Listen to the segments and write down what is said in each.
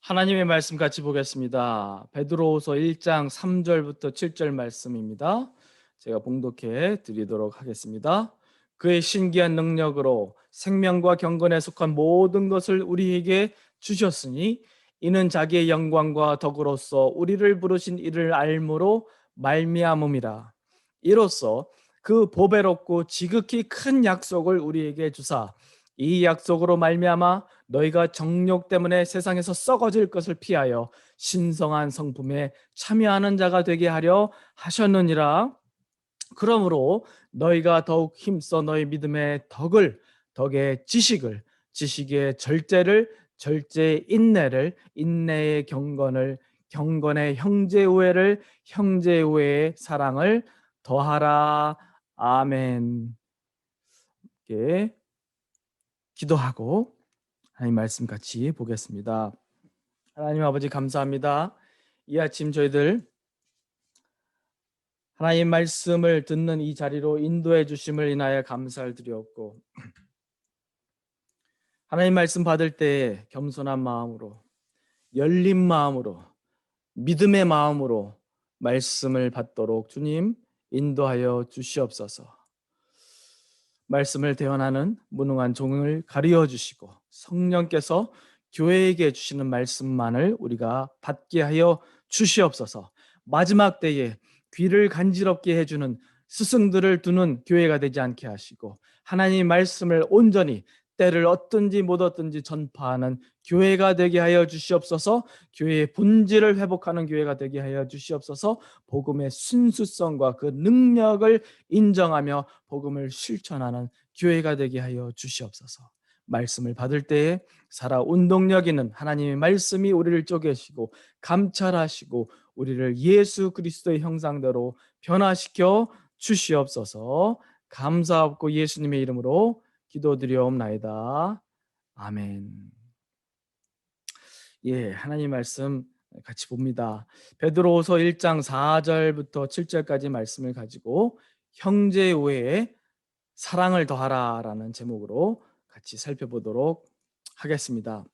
하나님의 말씀 같이 보겠습니다. 베드로후서 1장 3절부터 7절 말씀입니다. 제가 봉독해 드리도록 하겠습니다. 그의 신기한 능력으로 생명과 경건에 속한 모든 것을 우리에게 주셨으니 이는 자기의 영광과 덕으로서 우리를 부르신 이를 알므로 말미암음이라. 이로써 그 보배롭고 지극히 큰 약속을 우리에게 주사 이 약속으로 말미암아 너희가 정욕 때문에 세상에서 썩어질 것을 피하여 신성한 성품에 참여하는 자가 되게 하려 하셨느니라. 그러므로 너희가 더욱 힘써 너희 믿음의 덕의 지식의 절제를, 절제의 인내를, 인내의 경건의 형제 우애를, 형제 우애의 사랑을 더하라. 아멘. 이렇게 기도하고 하나님 말씀 같이 보겠습니다. 하나님 아버지 감사합니다. 이 아침 저희들 하나님 말씀을 듣는 이 자리로 인도해 주심을 인하여 감사를 드렸고, 하나님 말씀 받을 때 겸손한 마음으로, 열린 마음으로, 믿음의 마음으로 말씀을 받도록 주님 인도하여 주시옵소서. 말씀을 대언하는 무능한 종을 가리어 주시고 성령께서 교회에게 주시는 말씀만을 우리가 받게 하여 주시옵소서. 마지막 때에 귀를 간지럽게 해주는 스승들을 두는 교회가 되지 않게 하시고 하나님의 말씀을 온전히 때를 얻든지 못 얻든지 전파하는 교회가 되게 하여 주시옵소서. 교회의 본질을 회복하는 교회가 되게 하여 주시옵소서. 복음의 순수성과 그 능력을 인정하며 복음을 실천하는 교회가 되게 하여 주시옵소서. 말씀을 받을 때에 살아 운동력 있는 하나님의 말씀이 우리를 쪼개시고 감찰하시고 우리를 예수 그리스도의 형상대로 변화시켜 주시옵소서. 감사하고 예수님의 이름으로 기도드리옵나이다. 아멘. 예, 하나님 말씀 같이 봅니다. 베드로후서 1장 4절부터 7절까지 말씀을 가지고 형제 우애에 사랑을 더하라라는 제목으로 같이 살펴보도록 하겠습니다.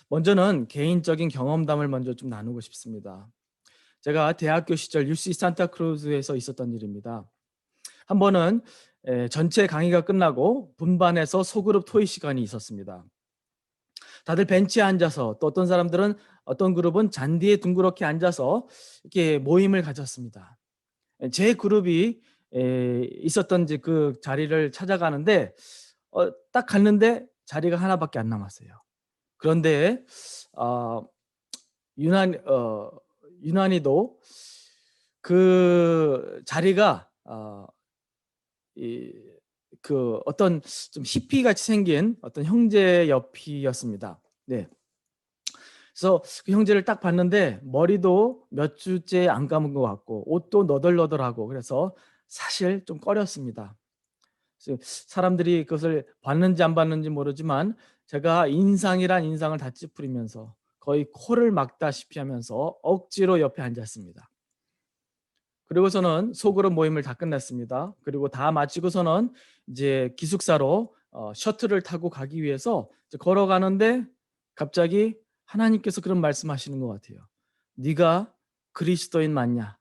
먼저는 개인적인 경험담을 먼저 좀 나누고 싶습니다. 제가 대학교 시절 UC 산타크루즈에서 있었던 일입니다. 한 번은 전체 강의가 끝나고 분반해서 소그룹 토의 시간이 있었습니다. 다들 벤치에 앉아서 또 어떤 사람들은 어떤 그룹은 잔디에 둥그렇게 앉아서 이렇게 모임을 가졌습니다. 제 그룹이 있었던 그 자리를 찾아가는데 딱 갔는데 자리가 하나밖에 안 남았어요. 그런데 유난히도 그 자리가 그 어떤 좀 히피 같이 생긴 어떤 형제 옆이었습니다. 네. 그래서 그 형제를 딱 봤는데 머리도 몇 주째 안 감은 것 같고 옷도 너덜너덜하고 그래서 사실 좀 꺼렸습니다. 그래서 사람들이 그것을 봤는지 안 봤는지 모르지만 제가 인상이란 인상을 다 찌푸리면서 거의 코를 막다시피 하면서 억지로 옆에 앉았습니다. 그리고서는 소그룹 모임을 다 끝냈습니다. 그리고 다 마치고서는 이제 기숙사로 셔틀을 타고 가기 위해서 이제 걸어가는데 갑자기 하나님께서 그런 말씀하시는 것 같아요. 네가 그리스도인 맞냐?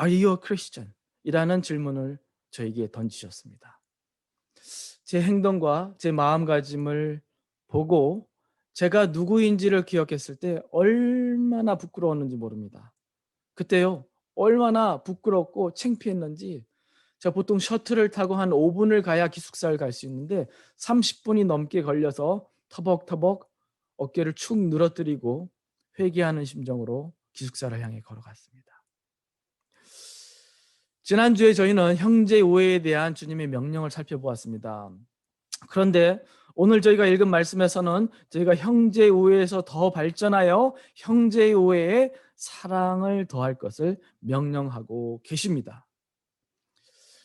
Are you a Christian? 이라는 질문을 저에게 던지셨습니다. 제 행동과 제 마음가짐을 보고 제가 누구인지를 기억했을 때 얼마나 부끄러웠는지 모릅니다. 그때요, 얼마나 부끄럽고 창피했는지 제가 보통 셔틀을 타고 한 5분을 가야 기숙사를 갈 수 있는데 30분이 넘게 걸려서 터벅터벅 어깨를 축 늘어뜨리고 회개하는 심정으로 기숙사를 향해 걸어갔습니다. 지난주에 저희는 형제 우애에 대한 주님의 명령을 살펴보았습니다. 그런데 오늘 저희가 읽은 말씀에서는 저희가 형제 우애에서 더 발전하여 형제 우애에 사랑을 더할 것을 명령하고 계십니다.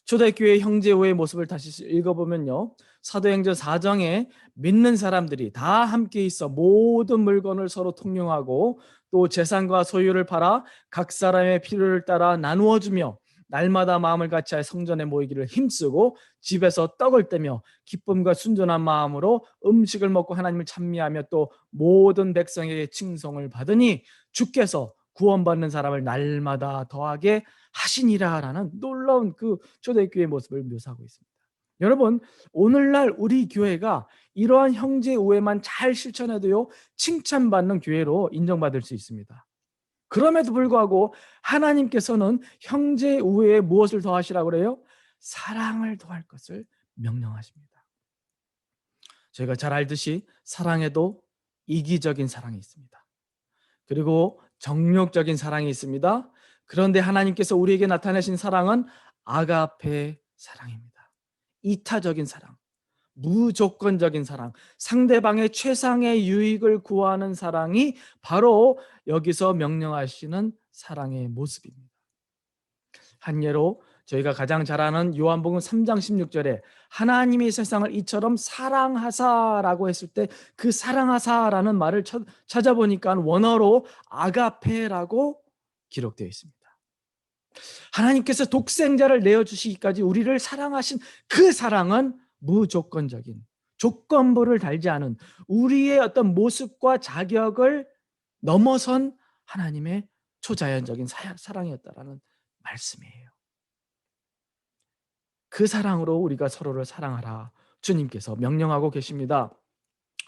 초대교회 형제 우애의 모습을 다시 읽어보면요, 사도행전 4장에 믿는 사람들이 다 함께 있어 모든 물건을 서로 통용하고 또 재산과 소유를 팔아 각 사람의 필요를 따라 나누어 주며 날마다 마음을 같이하여 성전에 모이기를 힘쓰고 집에서 떡을 떼며 기쁨과 순전한 마음으로 음식을 먹고 하나님을 찬미하며 또 모든 백성에게 칭송을 받으니 주께서 구원받는 사람을 날마다 더하게 하시니라라는 놀라운 그 초대교회의 모습을 묘사하고 있습니다. 여러분, 오늘날 우리 교회가 이러한 형제 우애만 잘 실천해도요, 칭찬받는 교회로 인정받을 수 있습니다. 그럼에도 불구하고 하나님께서는 형제 우애에 무엇을 더하시라고 그래요? 사랑을 더할 것을 명령하십니다. 저희가 잘 알듯이 사랑에도 이기적인 사랑이 있습니다. 그리고 정욕적인 사랑이 있습니다. 그런데 하나님께서 우리에게 나타내신 사랑은 아가페 사랑입니다. 이타적인 사랑, 무조건적인 사랑, 상대방의 최상의 유익을 구하는 사랑이 바로 여기서 명령하시는 사랑의 모습입니다. 한 예로 저희가 가장 잘 아는 요한복음 3장 16절에 하나님이 세상을 이처럼 사랑하사라고 했을 때 그 사랑하사라는 말을 찾아보니까 원어로 아가페라고 기록되어 있습니다. 하나님께서 독생자를 내어주시기까지 우리를 사랑하신 그 사랑은 무조건적인, 조건부를 달지 않은 우리의 어떤 모습과 자격을 넘어선 하나님의 초자연적인 사랑이었다라는 말씀이에요. 그 사랑으로 우리가 서로를 사랑하라 주님께서 명령하고 계십니다.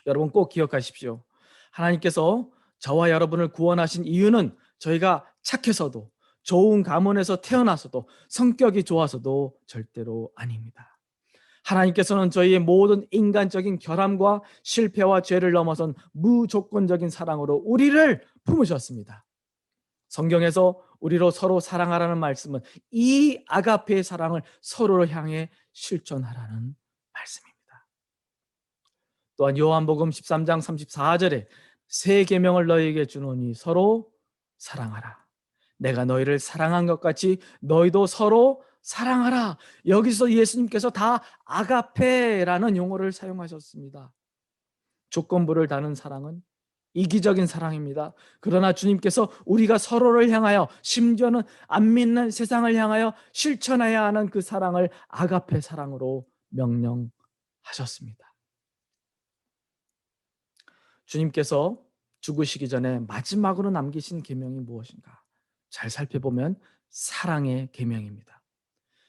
여러분 꼭 기억하십시오. 하나님께서 저와 여러분을 구원하신 이유는 저희가 착해서도 좋은 가문에서 태어나서도 성격이 좋아서도 절대로 아닙니다. 하나님께서는 저희의 모든 인간적인 결함과 실패와 죄를 넘어선 무조건적인 사랑으로 우리를 품으셨습니다. 성경에서 우리로 서로 사랑하라는 말씀은 이 아가페의 사랑을 서로를 향해 실천하라는 말씀입니다. 또한 요한복음 13장 34절에 새 계명을 너희에게 주노니 서로 사랑하라. 내가 너희를 사랑한 것 같이 너희도 서로 사랑하라. 여기서 예수님께서 다 아가페라는 용어를 사용하셨습니다. 조건부를 다는 사랑은 이기적인 사랑입니다. 그러나 주님께서 우리가 서로를 향하여 심지어는 안 믿는 세상을 향하여 실천해야 하는 그 사랑을 아가페 사랑으로 명령하셨습니다. 주님께서 죽으시기 전에 마지막으로 남기신 계명이 무엇인가? 잘 살펴보면 사랑의 계명입니다.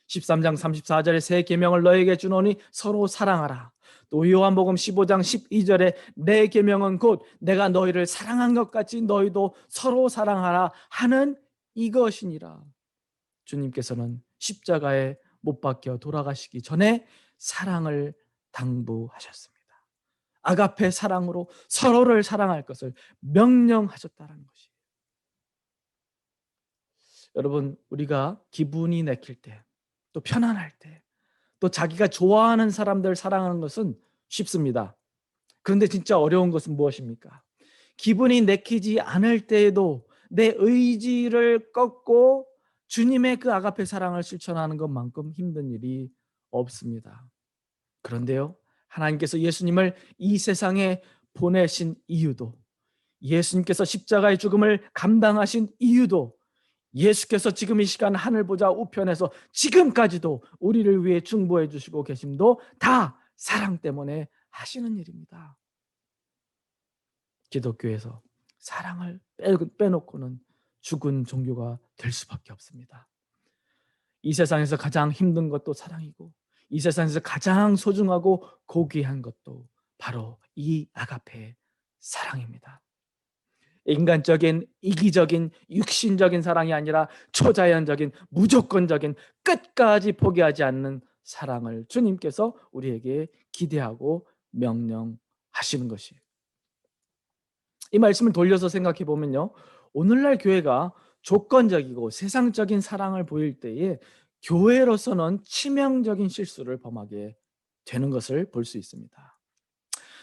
13장 34절에 새 계명을 너에게 주노니 서로 사랑하라. 또 요한복음 15장 12절에 내 계명은 곧 내가 너희를 사랑한 것 같이 너희도 서로 사랑하라 하는 이것이니라. 주님께서는 십자가에 못 박혀 돌아가시기 전에 사랑을 당부하셨습니다. 아가페 사랑으로 서로를 사랑할 것을 명령하셨다는 것이에요. 여러분, 우리가 기분이 내킬 때, 또 편안할 때, 또 자기가 좋아하는 사람들 사랑하는 것은 쉽습니다. 그런데 진짜 어려운 것은 무엇입니까? 기분이 내키지 않을 때에도 내 의지를 꺾고 주님의 그 아가페 사랑을 실천하는 것만큼 힘든 일이 없습니다. 그런데요, 하나님께서 예수님을 이 세상에 보내신 이유도, 예수님께서 십자가의 죽음을 감당하신 이유도, 예수께서 지금 이 시간 하늘 보좌 우편에서 지금까지도 우리를 위해 중보해 주시고 계심도 다 사랑 때문에 하시는 일입니다. 기독교에서 사랑을 빼놓고는 죽은 종교가 될 수밖에 없습니다. 이 세상에서 가장 힘든 것도 사랑이고 이 세상에서 가장 소중하고 고귀한 것도 바로 이 아가페 사랑입니다. 인간적인 이기적인 육신적인 사랑이 아니라 초자연적인 무조건적인 끝까지 포기하지 않는 사랑을 주님께서 우리에게 기대하고 명령하시는 것이에요. 이 말씀을 돌려서 생각해 보면요, 오늘날 교회가 조건적이고 세상적인 사랑을 보일 때에 교회로서는 치명적인 실수를 범하게 되는 것을 볼 수 있습니다.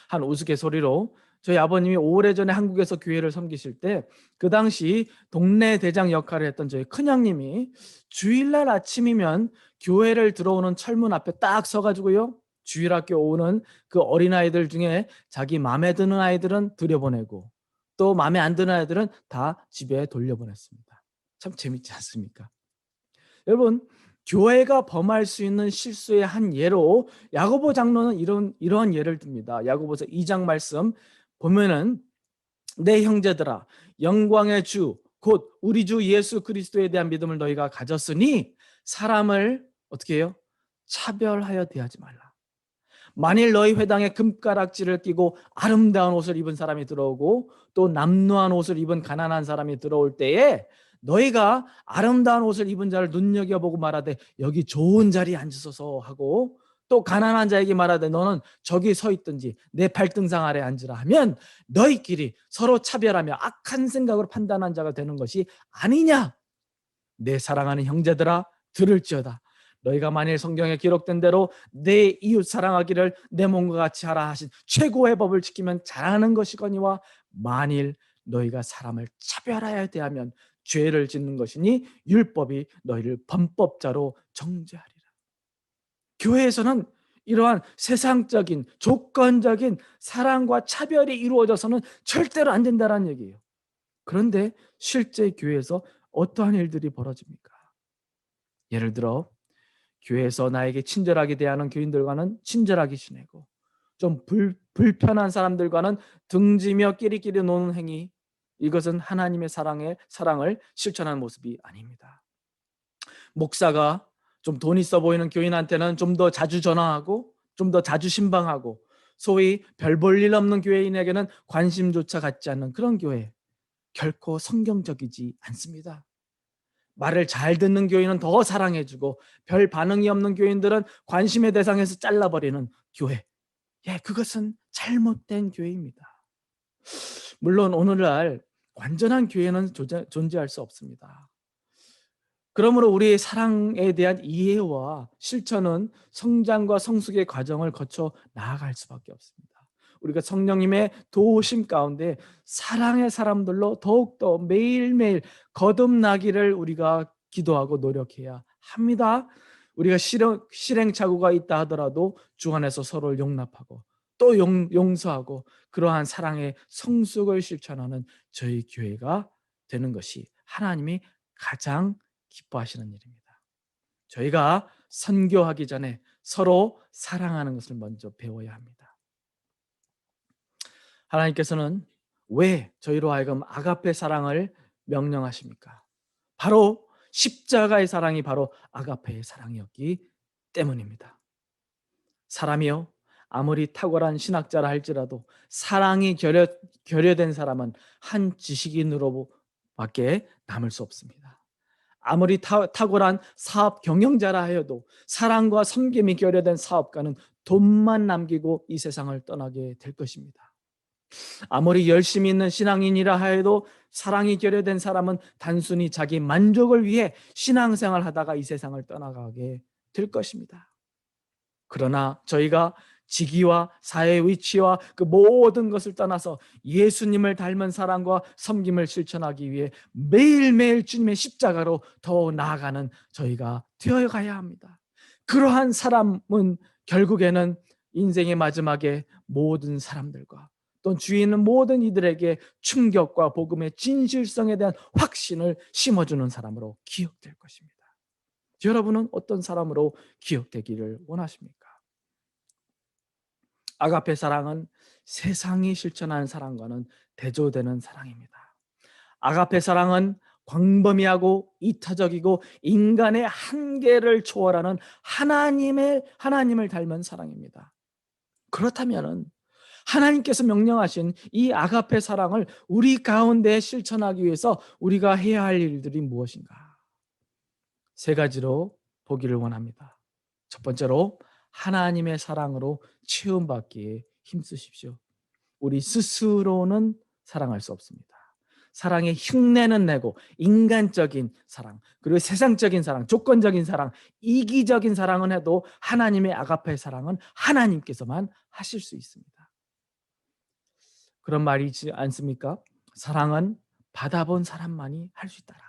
한 우스갯소리로 저희 아버님이 오래전에 한국에서 교회를 섬기실 때 그 당시 동네 대장 역할을 했던 저희 큰형님이 주일날 아침이면 교회를 들어오는 철문 앞에 딱 서가지고요, 주일학교 오는 그 어린아이들 중에 자기 마음에 드는 아이들은 들여보내고 또 마음에 안 드는 아이들은 다 집에 돌려보냈습니다. 참 재밌지 않습니까? 여러분, 교회가 범할 수 있는 실수의 한 예로 야고보 장로는 이러한 예를 듭니다. 야고보서 2장 말씀 보면은, 내 형제들아, 영광의 주 곧 우리 주 예수 그리스도에 대한 믿음을 너희가 가졌으니 사람을 어떻게 해요? 차별하여 대하지 말라. 만일 너희 회당에 금가락지를 끼고 아름다운 옷을 입은 사람이 들어오고 또 남루한 옷을 입은 가난한 사람이 들어올 때에 너희가 아름다운 옷을 입은 자를 눈여겨보고 말하되 여기 좋은 자리에 앉으소서 하고, 또 가난한 자에게 말하되 너는 저기 서 있든지 내 발등상 아래 앉으라 하면 너희끼리 서로 차별하며 악한 생각으로 판단한 자가 되는 것이 아니냐. 내 사랑하는 형제들아, 들을지어다. 너희가 만일 성경에 기록된 대로 내 이웃 사랑하기를 내 몸과 같이 하라 하신 최고의 법을 지키면 잘하는 것이거니와, 만일 너희가 사람을 차별하여 대하면 죄를 짓는 것이니 율법이 너희를 범법자로 정죄하리라. 교회에서는 이러한 세상적인 조건적인 사랑과 차별이 이루어져서는 절대로 안 된다는 얘기예요. 그런데 실제 교회에서 어떠한 일들이 벌어집니까? 예를 들어 교회에서 나에게 친절하게 대하는 교인들과는 친절하게 지내고, 좀 불편한 사람들과는 등지며 끼리끼리 노는 행위, 이것은 하나님의 사랑을 실천하는 모습이 아닙니다. 목사가 좀 돈 있어 보이는 교인한테는 좀 더 자주 전화하고 좀 더 자주 신방하고, 소위 별 볼 일 없는 교회인에게는 관심조차 갖지 않는 그런 교회, 결코 성경적이지 않습니다. 말을 잘 듣는 교인은 더 사랑해주고 별 반응이 없는 교인들은 관심의 대상에서 잘라버리는 교회, 그것은 잘못된 교회입니다. 물론 오늘날 완전한 교회는 존재할 수 없습니다. 그러므로 우리의 사랑에 대한 이해와 실천은 성장과 성숙의 과정을 거쳐 나아갈 수밖에 없습니다. 우리가 성령님의 도우심 가운데 사랑의 사람들로 더욱더 매일매일 거듭나기를 우리가 기도하고 노력해야 합니다. 우리가 실행착오가 있다 하더라도 주 안에서 서로를 용납하고 또 용서하고 그러한 사랑의 성숙을 실천하는 저희 교회가 되는 것이 하나님이 가장 기뻐하시는 일입니다. 저희가 선교하기 전에 서로 사랑하는 것을 먼저 배워야 합니다. 하나님께서는 왜 저희로 하여금 아가페 사랑을 명령하십니까? 바로 십자가의 사랑이 바로 아가페의 사랑이었기 때문입니다. 사람이요, 아무리 탁월한 신학자라 할지라도 사랑이 결여된 사람은 한 지식인으로밖에 남을 수 없습니다. 아무리 탁월한 사업 경영자라 하여도 사랑과 섬김이 결여된 사업가는 돈만 남기고 이 세상을 떠나게 될 것입니다. 아무리 열심히 있는 신앙인이라 하여도 사랑이 결여된 사람은 단순히 자기 만족을 위해 신앙생활 하다가 이 세상을 떠나가게 될 것입니다. 그러나 저희가 직위와 사회 위치와 그 모든 것을 떠나서 예수님을 닮은 사랑과 섬김을 실천하기 위해 매일매일 주님의 십자가로 더 나아가는 저희가 되어가야 합니다. 그러한 사람은 결국에는 인생의 마지막에 모든 사람들과 또 주위에 있는 모든 이들에게 충격과 복음의 진실성에 대한 확신을 심어주는 사람으로 기억될 것입니다. 여러분은 어떤 사람으로 기억되기를 원하십니까? 아가페 사랑은 세상이 실천하는 사랑과는 대조되는 사랑입니다. 아가페 사랑은 광범위하고 이타적이고 인간의 한계를 초월하는 하나님을 닮은 사랑입니다. 그렇다면 하나님께서 명령하신 이 아가페 사랑을 우리 가운데 실천하기 위해서 우리가 해야 할 일들이 무엇인가? 세 가지로 보기를 원합니다. 첫 번째로, 하나님의 사랑으로 채움받기에 힘쓰십시오. 우리 스스로는 사랑할 수 없습니다. 사랑의 흉내는 내고 인간적인 사랑, 그리고 세상적인 사랑, 조건적인 사랑, 이기적인 사랑은 해도 하나님의 아가페 사랑은 하나님께서만 하실 수 있습니다. 그런 말이지 않습니까? 사랑은 받아본 사람만이 할 수 있다라.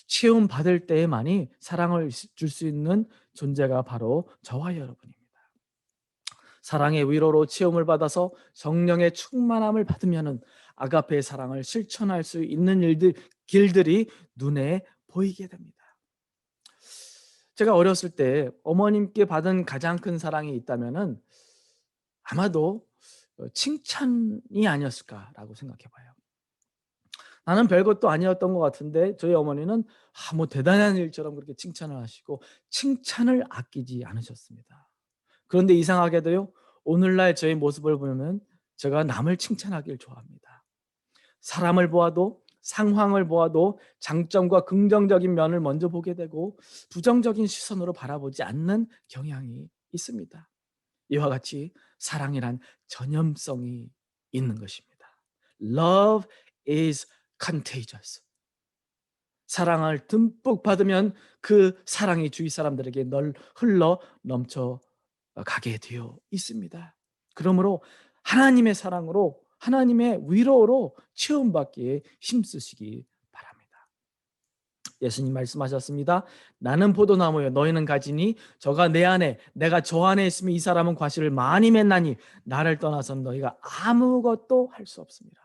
체험 받을 때에만이 사랑을 줄 수 있는 존재가 바로 저와 여러분입니다. 사랑의 위로로 체험을 받아서 성령의 충만함을 받으면은 아가페의 사랑을 실천할 수 있는 길들이 눈에 보이게 됩니다. 제가 어렸을 때 어머님께 받은 가장 큰 사랑이 있다면은 아마도 칭찬이 아니었을까라고 생각해 봐요. 나는 별것도 아니었던 것 같은데 저희 어머니는 뭐 대단한 일처럼 그렇게 칭찬을 하시고 칭찬을 아끼지 않으셨습니다. 그런데 이상하게도요, 오늘날 저의 모습을 보면 제가 남을 칭찬하길 좋아합니다. 사람을 보아도, 상황을 보아도 장점과 긍정적인 면을 먼저 보게 되고 부정적인 시선으로 바라보지 않는 경향이 있습니다. 이와 같이 사랑이란 전염성이 있는 것입니다. Love is contagious. 사랑을 듬뿍 받으면 그 사랑이 주위 사람들에게 흘러 넘쳐 가게 되어 있습니다. 그러므로 하나님의 사랑으로, 하나님의 위로로 체험받기에 힘쓰시기 바랍니다. 예수님 말씀하셨습니다. 나는 포도나무요 너희는 가지니 저가 내 안에 내가 저 안에 있으면 이 사람은 과실을 많이 맺나니 나를 떠나서는 너희가 아무것도 할 수 없습니다.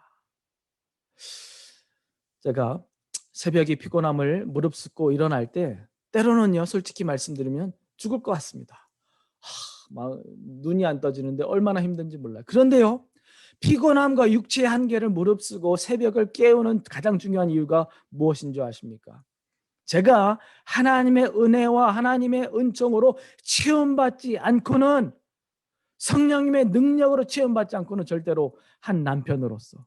제가 새벽이 피곤함을 무릅쓰고 일어날 때 때로는요, 솔직히 말씀드리면 죽을 것 같습니다. 막 눈이 안 떠지는데 얼마나 힘든지 몰라요. 그런데요, 피곤함과 육체의 한계를 무릅쓰고 새벽을 깨우는 가장 중요한 이유가 무엇인 줄 아십니까? 제가 하나님의 은혜와 하나님의 은총으로 체험받지 않고는, 성령님의 능력으로 체험받지 않고는 절대로 한 남편으로서,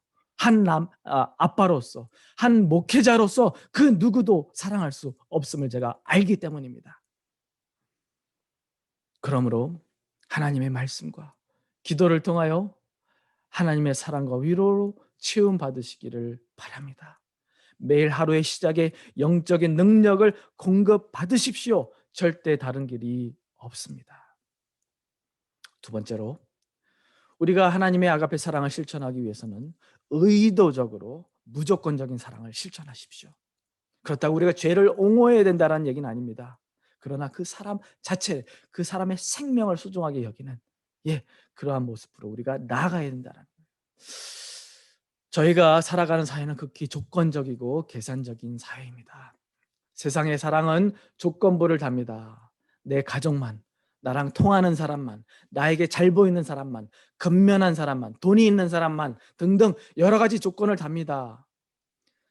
아빠로서, 한 목회자로서 그 누구도 사랑할 수 없음을 제가 알기 때문입니다. 그러므로 하나님의 말씀과 기도를 통하여 하나님의 사랑과 위로로 체험 받으시기를 바랍니다. 매일 하루의 시작에 영적인 능력을 공급 받으십시오. 절대 다른 길이 없습니다. 두 번째로, 우리가 하나님의 아가페 사랑을 실천하기 위해서는 의도적으로 무조건적인 사랑을 실천하십시오. 그렇다고 우리가 죄를 옹호해야 된다는 얘기는 아닙니다. 그러나 그 사람 자체, 그 사람의 생명을 소중하게 여기는, 그러한 모습으로 우리가 나아가야 된다는 거예요. 저희가 살아가는 사회는 극히 조건적이고 계산적인 사회입니다. 세상의 사랑은 조건부를 답니다. 내 가족만, 나랑 통하는 사람만, 나에게 잘 보이는 사람만, 근면한 사람만, 돈이 있는 사람만 등등 여러 가지 조건을 답니다.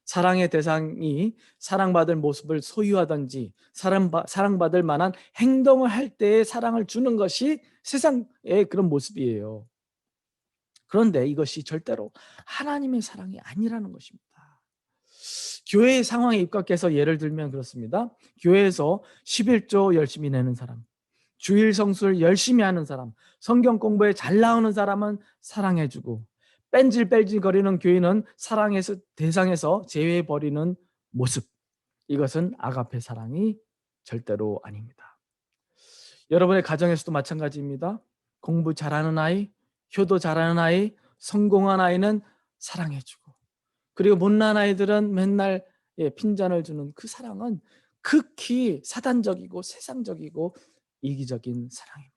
사랑의 대상이 사랑받을 모습을 소유하든지 사랑받을 만한 행동을 할 때에 사랑을 주는 것이 세상의 그런 모습이에요. 그런데 이것이 절대로 하나님의 사랑이 아니라는 것입니다. 교회의 상황에 입각해서 예를 들면 그렇습니다. 교회에서 11조 열심히 내는 사람, 주일 성수를 열심히 하는 사람, 성경 공부에 잘 나오는 사람은 사랑해주고, 뺀질뺀질거리는 교인은 사랑에서 대상에서 제외해버리는 모습, 이것은 아가페 사랑이 절대로 아닙니다. 여러분의 가정에서도 마찬가지입니다. 공부 잘하는 아이, 효도 잘하는 아이, 성공한 아이는 사랑해주고, 그리고 못난 아이들은 맨날 핀잔을 주는 그 사랑은 극히 사단적이고 세상적이고 이기적인 사랑입니다.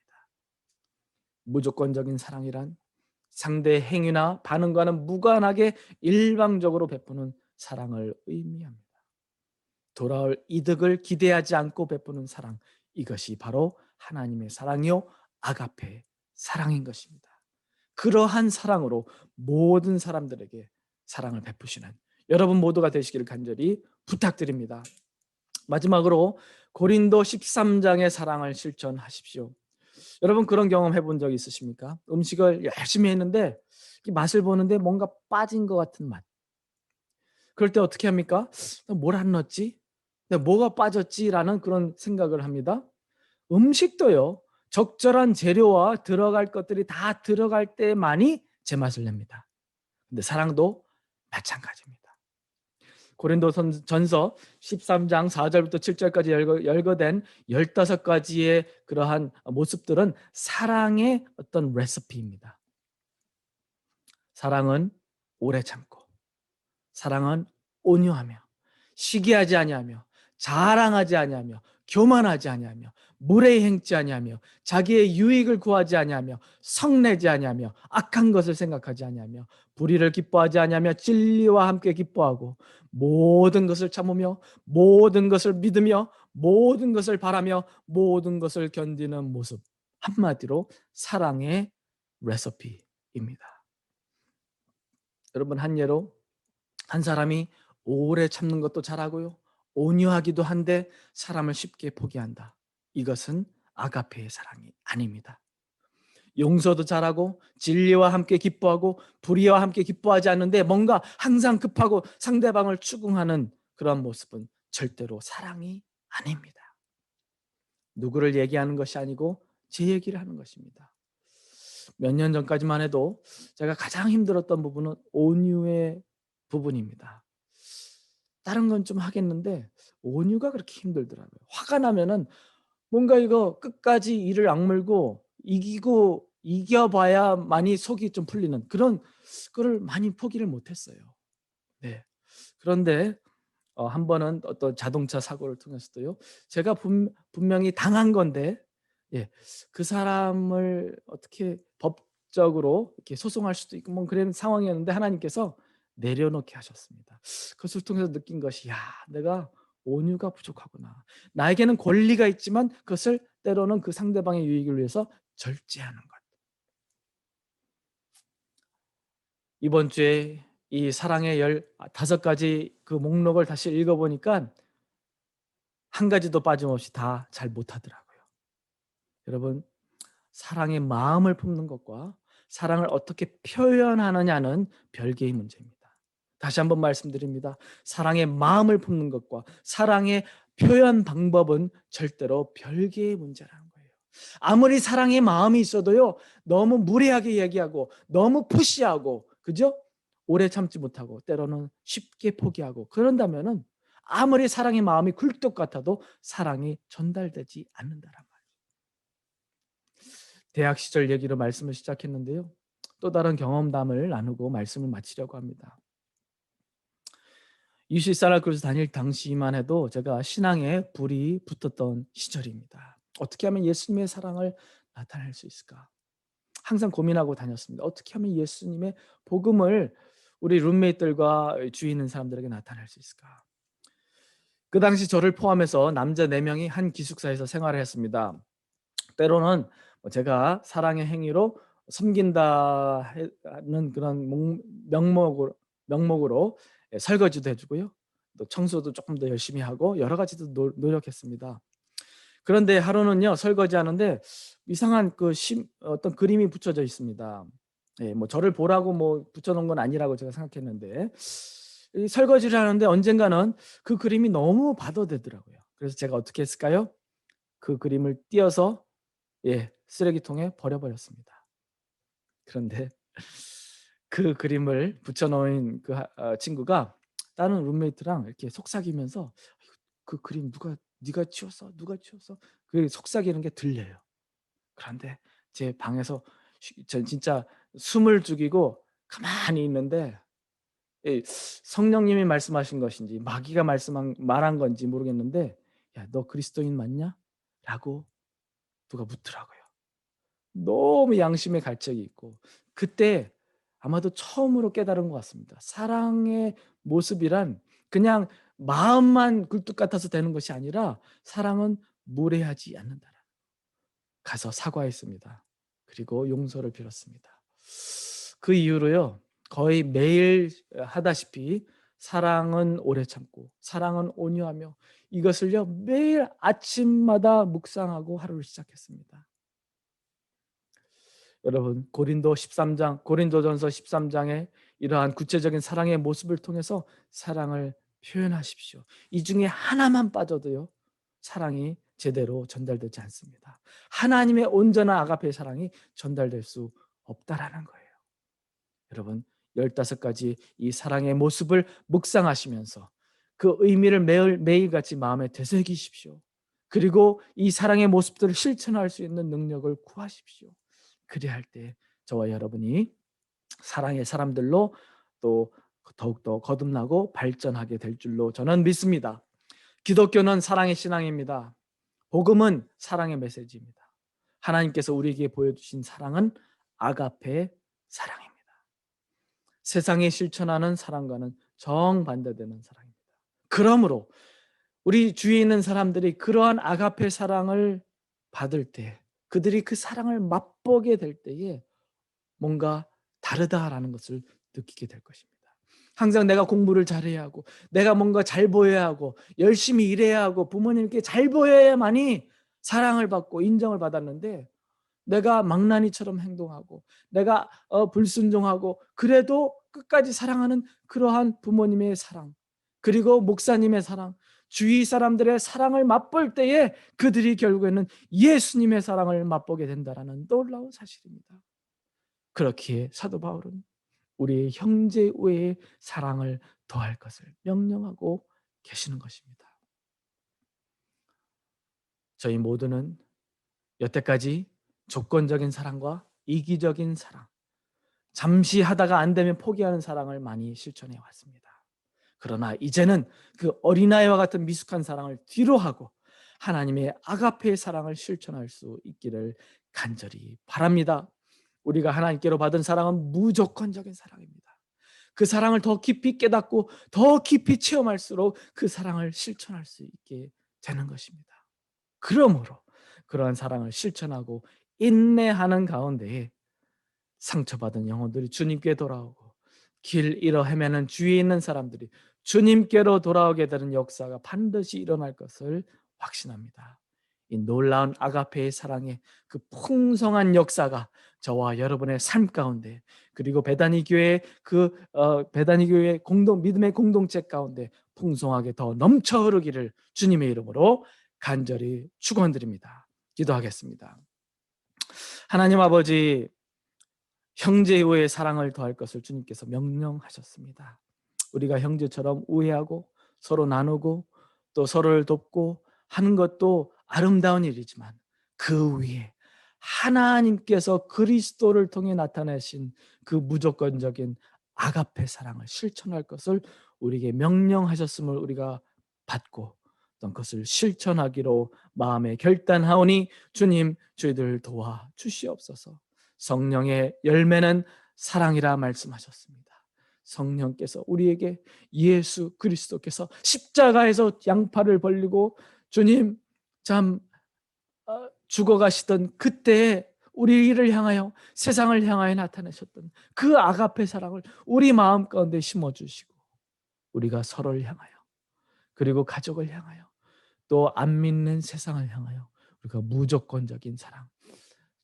무조건적인 사랑이란 상대의 행위나 반응과는 무관하게 일방적으로 베푸는 사랑을 의미합니다. 돌아올 이득을 기대하지 않고 베푸는 사랑, 이것이 바로 하나님의 사랑이요 아가페 사랑인 것입니다. 그러한 사랑으로 모든 사람들에게 사랑을 베푸시는 여러분 모두가 되시기를 간절히 부탁드립니다. 마지막으로 고린도 13장의 사랑을 실천하십시오. 여러분 그런 경험 해본 적 있으십니까? 음식을 열심히 했는데 맛을 보는데 뭔가 빠진 것 같은 맛. 그럴 때 어떻게 합니까? 뭘 안 넣었지? 뭐가 빠졌지? 라는 그런 생각을 합니다. 음식도요, 적절한 재료와 들어갈 것들이 다 들어갈 때만이 제맛을 냅니다. 근데 사랑도 마찬가지입니다. 고린도전서 13장 4절부터 7절까지 열거된 15가지의 그러한 모습들은 사랑의 어떤 레시피입니다. 사랑은 오래 참고, 사랑은 온유하며, 시기하지 아니하며, 자랑하지 아니하며, 교만하지 아니하며 무례히 행치 아니하며 자기의 유익을 구하지 아니하며 성내지 아니하며 악한 것을 생각하지 아니하며 불의를 기뻐하지 아니하며 진리와 함께 기뻐하고 모든 것을 참으며 모든 것을 믿으며 모든 것을 바라며 모든 것을 견디는 모습, 한마디로 사랑의 레시피입니다. 여러분, 한 예로 한 사람이 오래 참는 것도 잘하고요, 온유하기도 한데 사람을 쉽게 포기한다. 이것은 아가페의 사랑이 아닙니다. 용서도 잘하고 진리와 함께 기뻐하고 불의와 함께 기뻐하지 않는데 뭔가 항상 급하고 상대방을 추궁하는 그런 모습은 절대로 사랑이 아닙니다. 누구를 얘기하는 것이 아니고 제 얘기를 하는 것입니다. 몇 년 전까지만 해도 제가 가장 힘들었던 부분은 온유의 부분입니다. 다른 건 좀 하겠는데 온유가 그렇게 힘들더라고요. 화가 나면은 뭔가 이거 끝까지 이를 악물고 이겨봐야만이 속이 좀 풀리는 그런 거를 많이 포기를 못했어요. 네. 그런데 한 번은 어떤 자동차 사고를 통해서도요, 제가 분명히 당한 건데, 예, 그 사람을 어떻게 법적으로 이렇게 소송할 수도 있고 뭐 그런 상황이었는데 하나님께서 내려놓게 하셨습니다. 그것을 통해서 느낀 것이, 야, 내가 온유가 부족하구나. 나에게는 권리가 있지만 그것을 때로는 그 상대방의 유익을 위해서 절제하는 것. 이번 주에 이 사랑의 15가지 그 목록을 다시 읽어보니까 한 가지도 빠짐없이 다 잘 못하더라고요. 여러분, 사랑의 마음을 품는 것과 사랑을 어떻게 표현하느냐는 별개의 문제입니다. 다시 한번 말씀드립니다. 사랑의 마음을 품는 것과 사랑의 표현 방법은 절대로 별개의 문제라는 거예요. 아무리 사랑의 마음이 있어도요, 너무 무례하게 얘기하고 너무 푸시하고, 그죠? 오래 참지 못하고 때로는 쉽게 포기하고 그런다면은 아무리 사랑의 마음이 굴뚝 같아도 사랑이 전달되지 않는다란 말이에요. 대학 시절 얘기로 말씀을 시작했는데요, 또 다른 경험담을 나누고 말씀을 마치려고 합니다. UC 크루즈 다닐 당시만 해도 제가 신앙에 불이 붙었던 시절입니다. 어떻게 하면 예수님의 사랑을 나타낼 수 있을까? 항상 고민하고 다녔습니다. 어떻게 하면 예수님의 복음을 우리 룸메이트들과 주위 있는 사람들에게 나타낼 수 있을까? 그 당시 저를 포함해서 남자 4명이 한 기숙사에서 생활을 했습니다. 때로는 제가 사랑의 행위로 섬긴다 하는 그런 명목으로 설거지도 해주고요, 또 청소도 조금 더 열심히 하고 여러 가지도 노력했습니다. 그런데 하루는요, 설거지하는데 이상한 어떤 그림이 붙여져 있습니다. 예, 뭐 저를 보라고 뭐 붙여놓은 건 아니라고 제가 생각했는데, 이 설거지를 하는데 언젠가는 그 그림이 너무 받아들더라고요. 그래서 제가 어떻게 했을까요? 그 그림을 띄어서, 예, 쓰레기통에 버려버렸습니다. 그런데 그 그림을 붙여놓은 친구가 다른 룸메이트랑 이렇게 속삭이면서, 그 그림 네가 치웠어? 누가 치웠어? 그 속삭이는 게 들려요. 그런데 제 방에서 전 진짜 숨을 죽이고 가만히 있는데, 성령님이 말씀하신 것인지 마귀가 말한 건지 모르겠는데, 야, 너 그리스도인 맞냐? 라고 누가 묻더라고요. 너무 양심의 갈증이 있고, 그때 아마도 처음으로 깨달은 것 같습니다. 사랑의 모습이란 그냥 마음만 굴뚝 같아서 되는 것이 아니라 사랑은 무례하지 않는다. 가서 사과했습니다. 그리고 용서를 빌었습니다. 그 이후로요, 거의 매일 하다시피 사랑은 오래 참고 사랑은 온유하며, 이것을요 매일 아침마다 묵상하고 하루를 시작했습니다. 여러분, 고린도전서 13장에 이러한 구체적인 사랑의 모습을 통해서 사랑을 표현하십시오. 이 중에 하나만 빠져도요, 사랑이 제대로 전달되지 않습니다. 하나님의 온전한 아가페의 사랑이 전달될 수 없다라는 거예요. 여러분, 15가지 이 사랑의 모습을 묵상하시면서 그 의미를 매일같이 마음에 되새기십시오. 그리고 이 사랑의 모습들을 실천할 수 있는 능력을 구하십시오. 그리할 때 저와 여러분이 사랑의 사람들로 또 더욱더 거듭나고 발전하게 될 줄로 저는 믿습니다. 기독교는 사랑의 신앙입니다. 복음은 사랑의 메시지입니다. 하나님께서 우리에게 보여주신 사랑은 아가페 사랑입니다. 세상에 실천하는 사랑과는 정반대되는 사랑입니다. 그러므로 우리 주위에 있는 사람들이 그러한 아가페 사랑을 받을 때, 그들이 그 사랑을 맛보게 될 때에 뭔가 다르다라는 것을 느끼게 될 것입니다. 항상 내가 공부를 잘해야 하고, 내가 뭔가 잘 보여야 하고, 열심히 일해야 하고, 부모님께 잘 보여야만이 사랑을 받고 인정을 받았는데, 내가 망나니처럼 행동하고, 내가 불순종하고, 그래도 끝까지 사랑하는 그러한 부모님의 사랑, 그리고 목사님의 사랑, 주위 사람들의 사랑을 맛볼 때에 그들이 결국에는 예수님의 사랑을 맛보게 된다라는 놀라운 사실입니다. 그렇기에 사도 바울은 우리의 형제 외의 사랑을 더할 것을 명령하고 계시는 것입니다. 저희 모두는 여태까지 조건적인 사랑과 이기적인 사랑, 잠시 하다가 안 되면 포기하는 사랑을 많이 실천해 왔습니다. 그러나 이제는 그 어린아이와 같은 미숙한 사랑을 뒤로 하고 하나님의 아가페의 사랑을 실천할 수 있기를 간절히 바랍니다. 우리가 하나님께로 받은 사랑은 무조건적인 사랑입니다. 그 사랑을 더 깊이 깨닫고 더 깊이 체험할수록 그 사랑을 실천할 수 있게 되는 것입니다. 그러므로 그러한 사랑을 실천하고 인내하는 가운데에 상처받은 영혼들이 주님께 돌아오고, 길 잃어 헤매는 주위에 있는 사람들이 주님께로 돌아오게 되는 역사가 반드시 일어날 것을 확신합니다. 이 놀라운 아가페의 사랑의 그 풍성한 역사가 저와 여러분의 삶 가운데, 그리고 베다니 교회 베다니 교회 믿음의 공동체 가운데 풍성하게 더 넘쳐 흐르기를 주님의 이름으로 간절히 축원드립니다. 기도하겠습니다. 하나님 아버지, 형제 우의 사랑을 더할 것을 주님께서 명령하셨습니다. 우리가 형제처럼 우애하고 서로 나누고 또 서로를 돕고 하는 것도 아름다운 일이지만, 그 위에 하나님께서 그리스도를 통해 나타내신 그 무조건적인 아가페 사랑을 실천할 것을 우리에게 명령하셨음을 우리가 받고 어떤 것을 실천하기로 마음에 결단하오니 주님, 저희들 도와 주시옵소서. 성령의 열매는 사랑이라 말씀하셨습니다. 성령께서 우리에게, 예수 그리스도께서 십자가에서 양팔을 벌리고 주님 참 죽어가시던 그때에 우리를 향하여, 세상을 향하여 나타내셨던 그 아가페 사랑을 우리 마음 가운데 심어주시고, 우리가 서로를 향하여, 그리고 가족을 향하여, 또 안 믿는 세상을 향하여 우리가 무조건적인 사랑,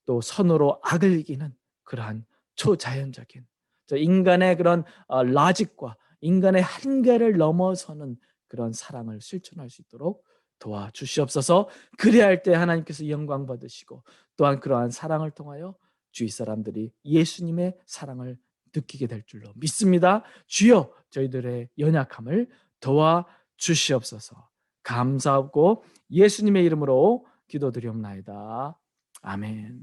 또 선으로 악을 이기는 그러한 초자연적인 인간의 그런 라직과 인간의 한계를 넘어서는 그런 사랑을 실천할 수 있도록 도와주시옵소서. 그래야 할 때 하나님께서 영광 받으시고, 또한 그러한 사랑을 통하여 주위 사람들이 예수님의 사랑을 느끼게 될 줄로 믿습니다. 주여, 저희들의 연약함을 도와주시옵소서. 감사하고 예수님의 이름으로 기도드리옵나이다. 아멘.